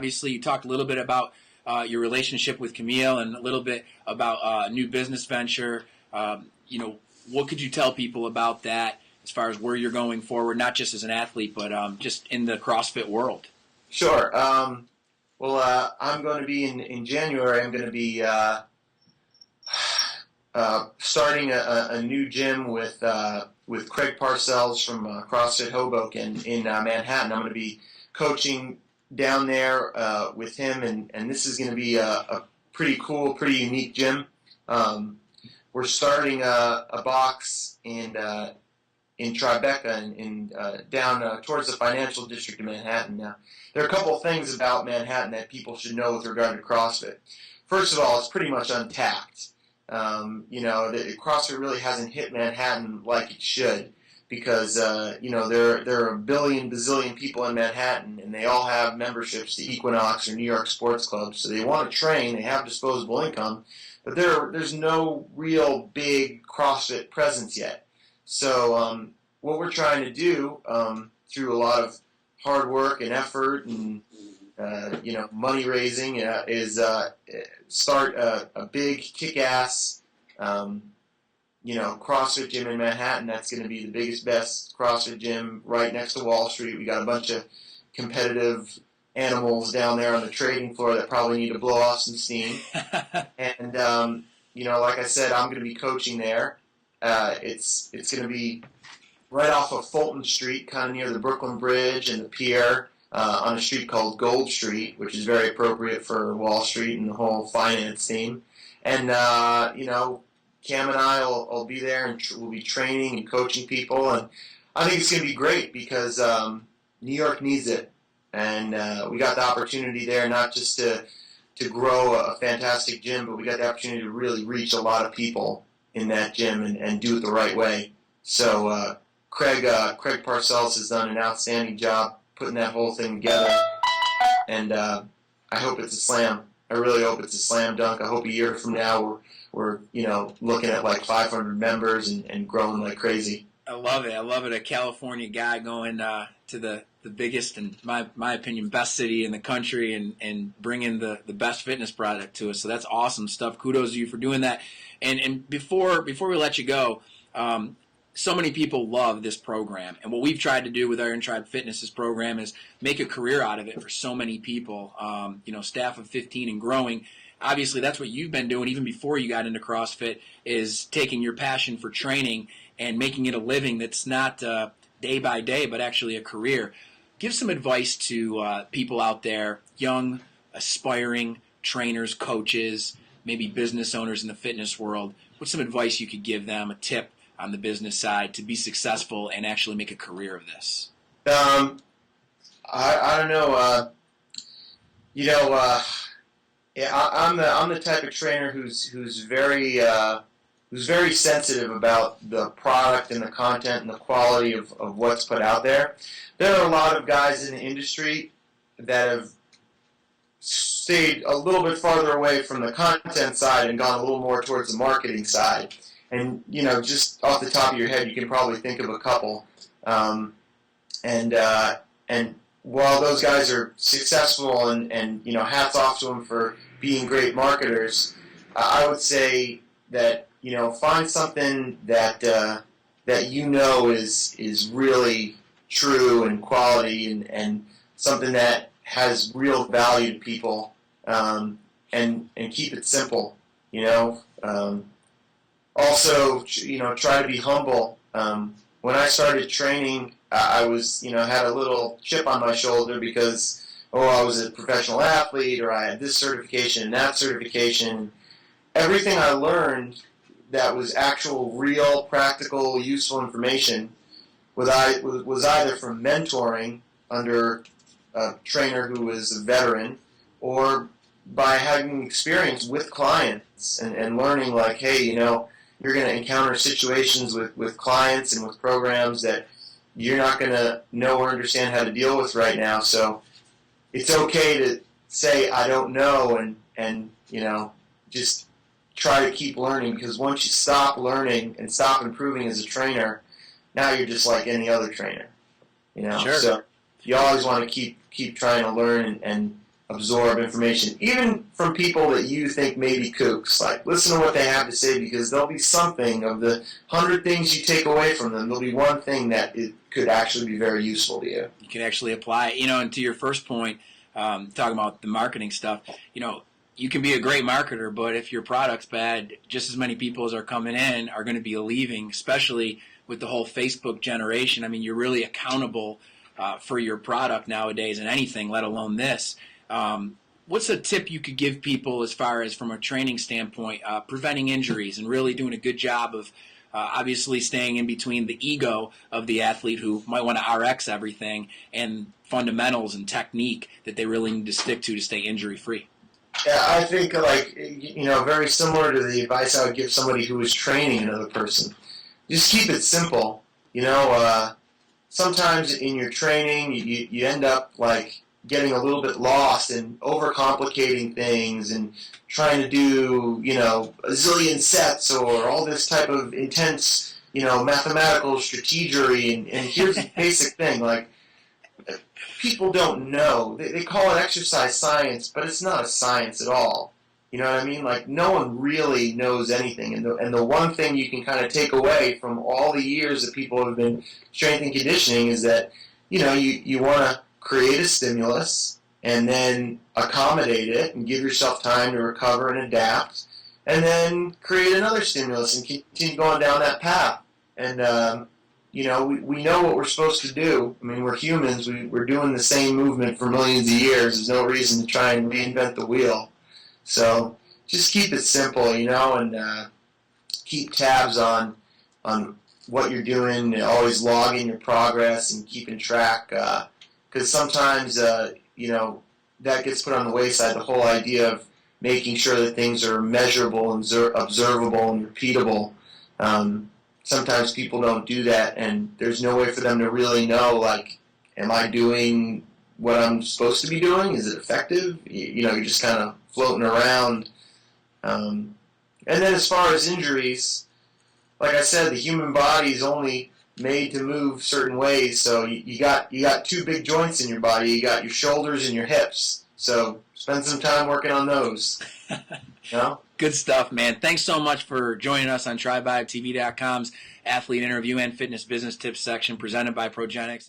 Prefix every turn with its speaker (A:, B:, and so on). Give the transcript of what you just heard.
A: obviously. You talked a little bit about your relationship with Camille and a little bit about a new business venture. What could you tell people about that as far as where you're going forward, not just as an athlete, but just in the CrossFit world?
B: Sure. I'm going to be in January. I'm going to be starting a new gym with Craig Parcells from CrossFit Hoboken in Manhattan. I'm going to be coaching down there with him, and this is going to be a pretty cool, pretty unique gym. We're starting a box in Tribeca and down towards the financial district of Manhattan. Now, there are a couple of things about Manhattan that people should know with regard to CrossFit. First of all, it's pretty much untapped. CrossFit really hasn't hit Manhattan like it should because, there are a billion, bazillion people in Manhattan, and they all have memberships to Equinox or New York sports clubs. So they want to train, they have disposable income, but there's no real big CrossFit presence yet. So what we're trying to do through a lot of hard work and effort and money raising is start a big kick-ass CrossFit gym in Manhattan. That's going to be the biggest, best CrossFit gym right next to Wall Street. We got a bunch of competitive animals down there on the trading floor that probably need to blow off some steam. And like I said, I'm going to be coaching there. It's going to be right off of Fulton Street, kind of near the Brooklyn Bridge and the pier, on a street called Gold Street, which is very appropriate for Wall Street and the whole finance team. And, Cam and I will be there, and we'll be training and coaching people. And I think it's going to be great because New York needs it. And we got the opportunity there not just to grow a fantastic gym, but we got the opportunity to really reach a lot of people in that gym and do it the right way. So Craig Parcells has done an outstanding job putting that whole thing together, and I hope it's a slam. I really hope it's a slam dunk. I hope a year from now we're looking at like 500 members and growing like crazy.
A: I love it. A California guy going to the biggest and my opinion best city in the country and bringing the best fitness product to us. So that's awesome stuff. Kudos to you for doing that. And before we let you go, so many people love this program. And what we've tried to do with Iron Tribe Fitness's program is make a career out of it for so many people, staff of 15 and growing. Obviously, that's what you've been doing even before you got into CrossFit, is taking your passion for training and making it a living that's not day by day, but actually a career. Give some advice to people out there, young, aspiring trainers, coaches, maybe business owners in the fitness world. What's some advice you could give them, a tip on the business side to be successful and actually make a career of this?
B: I don't know. I'm the type of trainer who's very sensitive about the product and the content and the quality of what's put out there. There are a lot of guys in the industry that have stayed a little bit farther away from the content side and gone a little more towards the marketing side. And, just off the top of your head, you can probably think of a couple. And while those guys are successful and hats off to them for being great marketers, I would say that, find something that is really true and quality and something that has real value to people, and keep it simple, Also, try to be humble. When I started training, I was, had a little chip on my shoulder because, I was a professional athlete, or I had this certification and that certification. Everything I learned that was actual, real, practical, useful information was either from mentoring under a trainer who was a veteran, or by having experience with clients and learning like, hey, you're going to encounter situations with clients and with programs that you're not going to know or understand how to deal with right now. So it's okay to say, I don't know, and just try to keep learning, because once you stop learning and stop improving as a trainer, now you're just like any other trainer.
A: Sure.
B: So you always want to keep trying to learn and absorb information, even from people that you think may be kooks. Like, listen to what they have to say, because there'll be something of the 100 things you take away from them. There'll be one thing that it could actually be very useful to you.
A: You can actually apply it. And to your first point, talking about the marketing stuff, you can be a great marketer, but if your product's bad, just as many people as are coming in are going to be leaving, especially with the whole Facebook generation. I mean, you're really accountable for your product nowadays and anything, let alone this. What's a tip you could give people as far as from a training standpoint, preventing injuries and really doing a good job of obviously staying in between the ego of the athlete who might want to RX everything and fundamentals and technique that they really need to stick to stay injury-free?
B: Yeah, I think, very similar to the advice I would give somebody who is training another person. Just keep it simple. Sometimes in your training, you end up, getting a little bit lost and overcomplicating things and trying to do, a zillion sets or all this type of intense, mathematical strategery. And here's the basic thing, people don't know. They call it exercise science, but it's not a science at all. You know what I mean? No one really knows anything. And the one thing you can kind of take away from all the years that people have been strength and conditioning is that, you want to create a stimulus and then accommodate it and give yourself time to recover and adapt, and then create another stimulus and continue going down that path. And, we know what we're supposed to do. I mean, we're humans. We're doing the same movement for millions of years. There's no reason to try and reinvent the wheel. So just keep it simple, and keep tabs on what you're doing, and always logging your progress and keeping track. Because sometimes, that gets put on the wayside, the whole idea of making sure that things are measurable and observable and repeatable. Sometimes people don't do that, and there's no way for them to really know, am I doing what I'm supposed to be doing? Is it effective? You're just kind of floating around. And then as far as injuries, like I said, the human body is only made to move certain ways. So you got two big joints in your body. You got your shoulders and your hips. So spend some time working on those.
A: Good stuff, man. Thanks so much for joining us on TriBioTV.com's Athlete Interview and Fitness Business Tips section presented by Progenics.